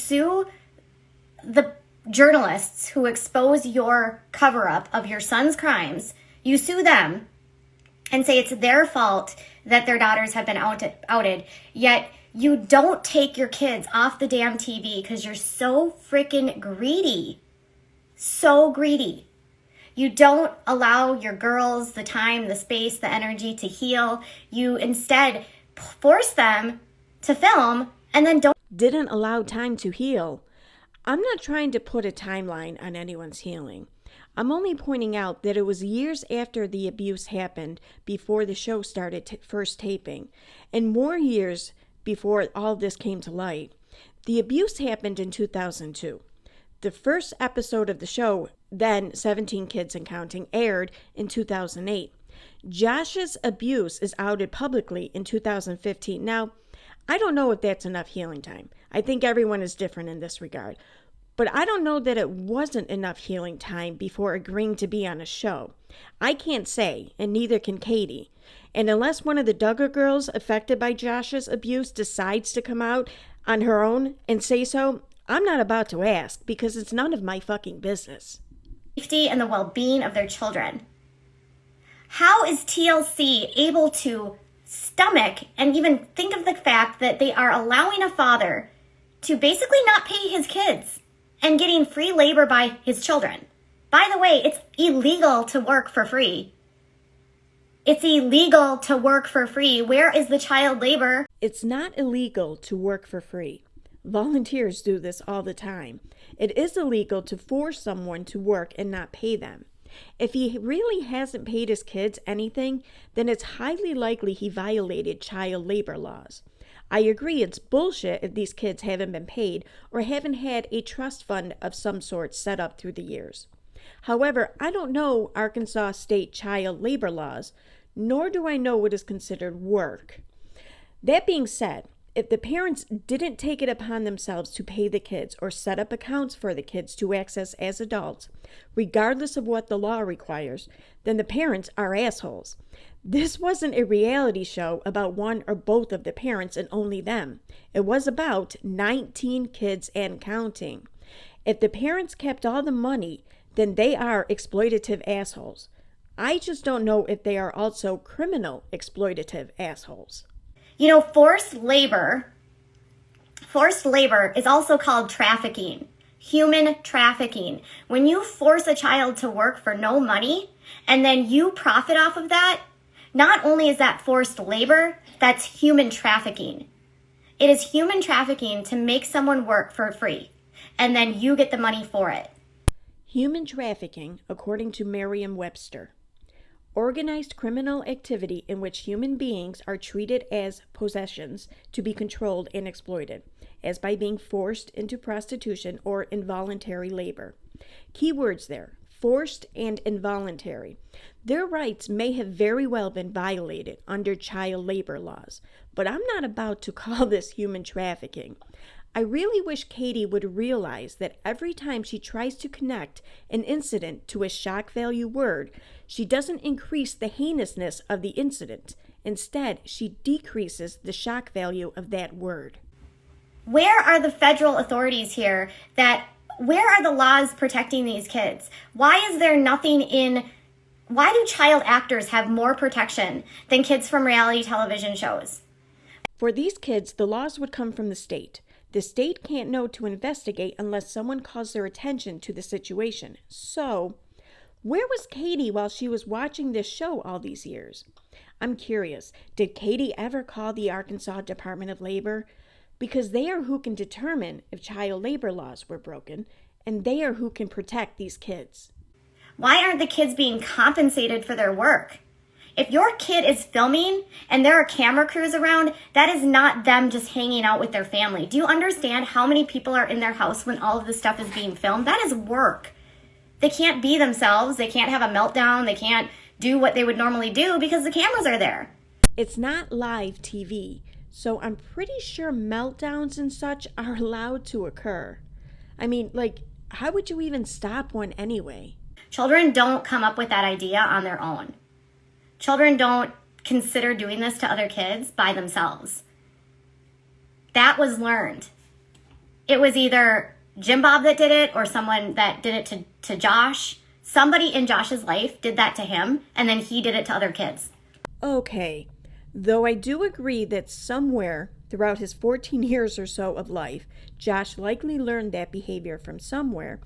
Sue the journalists who expose your cover-up of your son's crimes. You sue them and say it's their fault that their daughters have been outed. Yet you don't take your kids off the damn TV because you're so freaking greedy. So greedy. You don't allow your girls the time, the space, the energy to heal. You instead force them to film and then didn't allow time to heal. I'm not trying to put a timeline on anyone's healing. I'm only pointing out that it was years after the abuse happened before the show started first taping, and more years before all this came to light. The abuse happened in 2002. The first episode of the show, then 17 Kids and Counting, aired in 2008. Josh's abuse is outed publicly in 2015. Now, I don't know if that's enough healing time. I think everyone is different in this regard. But I don't know that it wasn't enough healing time before agreeing to be on a show. I can't say, and neither can Katie. And unless one of the Duggar girls affected by Josh's abuse decides to come out on her own and say so, I'm not about to ask because it's none of my fucking business. Safety and the well-being of their children. How is TLC able to stomach and even think of the fact that they are allowing a father to basically not pay his kids and getting free labor by his children? By the way, it's illegal to work for free. It's illegal to work for free. Where is the child labor? It's not illegal to work for free. Volunteers do this all the time. It is illegal to force someone to work and not pay them. If he really hasn't paid his kids anything, then it's highly likely he violated child labor laws. I agree it's bullshit if these kids haven't been paid or haven't had a trust fund of some sort set up through the years. However, I don't know Arkansas state child labor laws, nor do I know what is considered work. That being said, if the parents didn't take it upon themselves to pay the kids or set up accounts for the kids to access as adults, regardless of what the law requires, then the parents are assholes. This wasn't a reality show about one or both of the parents and only them. It was about 19 kids and counting. If the parents kept all the money, then they are exploitative assholes. I just don't know if they are also criminal exploitative assholes. You know, forced labor is also called trafficking, human trafficking. When you force a child to work for no money and then you profit off of that, not only is that forced labor, that's human trafficking. It is human trafficking to make someone work for free and then you get the money for it. Human trafficking, according to Merriam-Webster. Organized criminal activity in which human beings are treated as possessions to be controlled and exploited, as by being forced into prostitution or involuntary labor. Key words there, forced and involuntary. Their rights may have very well been violated under child labor laws, but I'm not about to call this human trafficking. I really wish Katie would realize that every time she tries to connect an incident to a shock value word, she doesn't increase the heinousness of the incident. Instead, she decreases the shock value of that word. Where are the federal authorities here? Where are the laws protecting these kids? Why is there nothing why do child actors have more protection than kids from reality television shows? For these kids, the laws would come from the state. The state can't know to investigate unless someone calls their attention to the situation. So, where was Katie while she was watching this show all these years? I'm curious, did Katie ever call the Arkansas Department of Labor? Because they are who can determine if child labor laws were broken, and they are who can protect these kids. Why aren't the kids being compensated for their work? If your kid is filming and there are camera crews around, that is not them just hanging out with their family. Do you understand how many people are in their house when all of this stuff is being filmed? That is work. They can't be themselves. They can't have a meltdown. They can't do what they would normally do because the cameras are there. It's not live TV, so I'm pretty sure meltdowns and such are allowed to occur. I mean, how would you even stop one anyway? Children don't come up with that idea on their own. Children don't consider doing this to other kids by themselves. That was learned. It was either Jim Bob that did it or someone that did it to Josh. Somebody in Josh's life did that to him, and then he did it to other kids. Okay, though I do agree that somewhere throughout his 14 years or so of life, Josh likely learned that behavior from somewhere.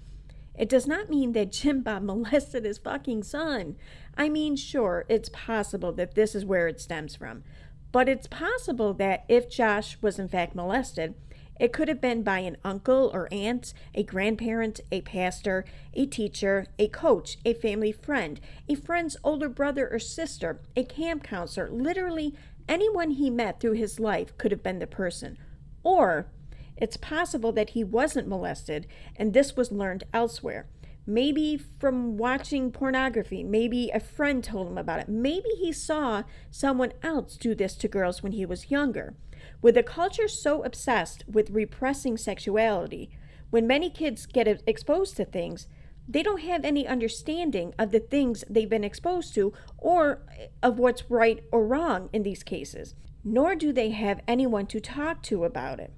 It does not mean that Jim Bob molested his fucking son. I mean, sure, it's possible that this is where it stems from. But it's possible that if Josh was in fact molested, it could have been by an uncle or aunt, a grandparent, a pastor, a teacher, a coach, a family friend, a friend's older brother or sister, a camp counselor. Literally anyone he met through his life could have been the person. Or it's possible that he wasn't molested and this was learned elsewhere. Maybe from watching pornography. Maybe a friend told him about it. Maybe he saw someone else do this to girls when he was younger. With a culture so obsessed with repressing sexuality, when many kids get exposed to things, they don't have any understanding of the things they've been exposed to or of what's right or wrong in these cases, nor do they have anyone to talk to about it.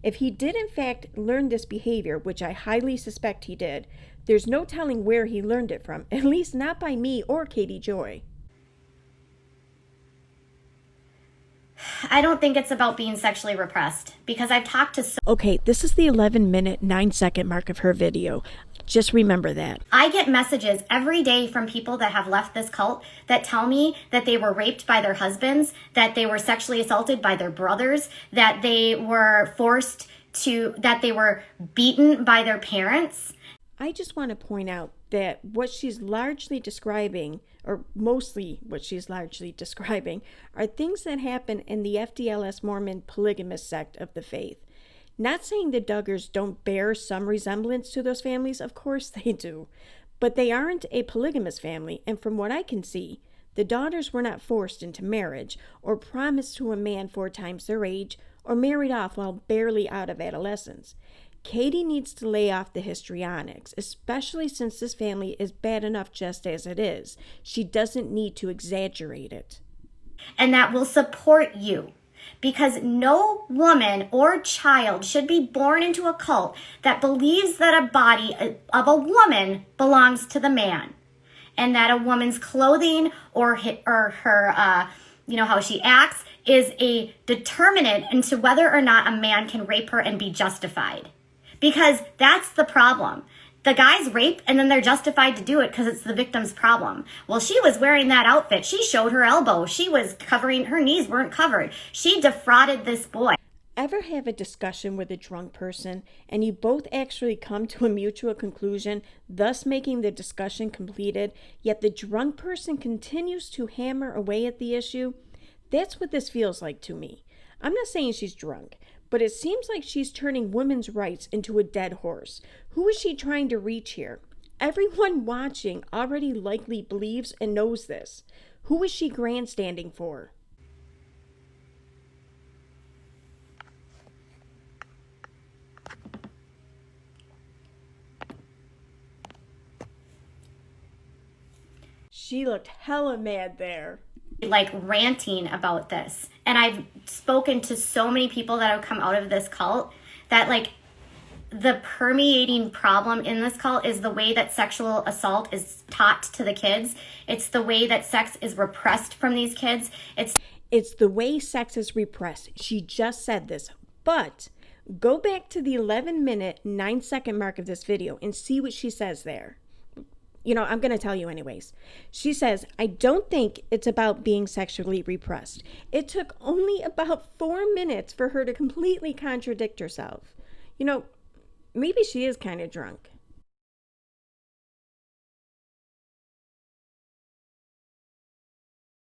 If he did in fact learn this behavior, which I highly suspect he did, there's no telling where he learned it from, at least not by me or Katie Joy. I don't think it's about being sexually repressed because I've talked to Okay, this is the 11-minute, 9-second mark of her video. Just remember that. I get messages every day from people that have left this cult that tell me that they were raped by their husbands, that they were sexually assaulted by their brothers, that they were that they were beaten by their parents. I just want to point out that what she's largely describing, or mostly what she's largely describing, are things that happen in the FDLS Mormon polygamous sect of the faith. Not saying the Duggars don't bear some resemblance to those families, of course they do, but they aren't a polygamous family, and from what I can see, the daughters were not forced into marriage or promised to a man 4 times their age or married off while barely out of adolescence. Katie needs to lay off the histrionics, especially since this family is bad enough just as it is. She doesn't need to exaggerate it. And that will support you. Because no woman or child should be born into a cult that believes that a body of a woman belongs to the man. And that a woman's clothing or her how she acts is a determinant into whether or not a man can rape her and be justified. Because that's the problem. The guys rape and then they're justified to do it because it's the victim's problem. Well, she was wearing that outfit. She showed her elbow. She was covering, her knees weren't covered. She defrauded this boy. Ever have a discussion with a drunk person and you both actually come to a mutual conclusion, thus making the discussion completed, yet the drunk person continues to hammer away at the issue? That's what this feels like to me. I'm not saying she's drunk, but it seems like she's turning women's rights into a dead horse. Who is she trying to reach here? Everyone watching already likely believes and knows this. Who is she grandstanding for? She looked hella mad there. Like ranting about this. And I've spoken to so many people that have come out of this cult that like the permeating problem in this cult is the way that sexual assault is taught to the kids. It's the way that sex is repressed from these kids. It's the way sex is repressed. She just said this. But go back to the 11-minute, 9-second mark of this video and see what she says there. I'm going to tell you anyways. She says, I don't think it's about being sexually repressed. It took only about 4 minutes for her to completely contradict herself. Maybe she is kind of drunk.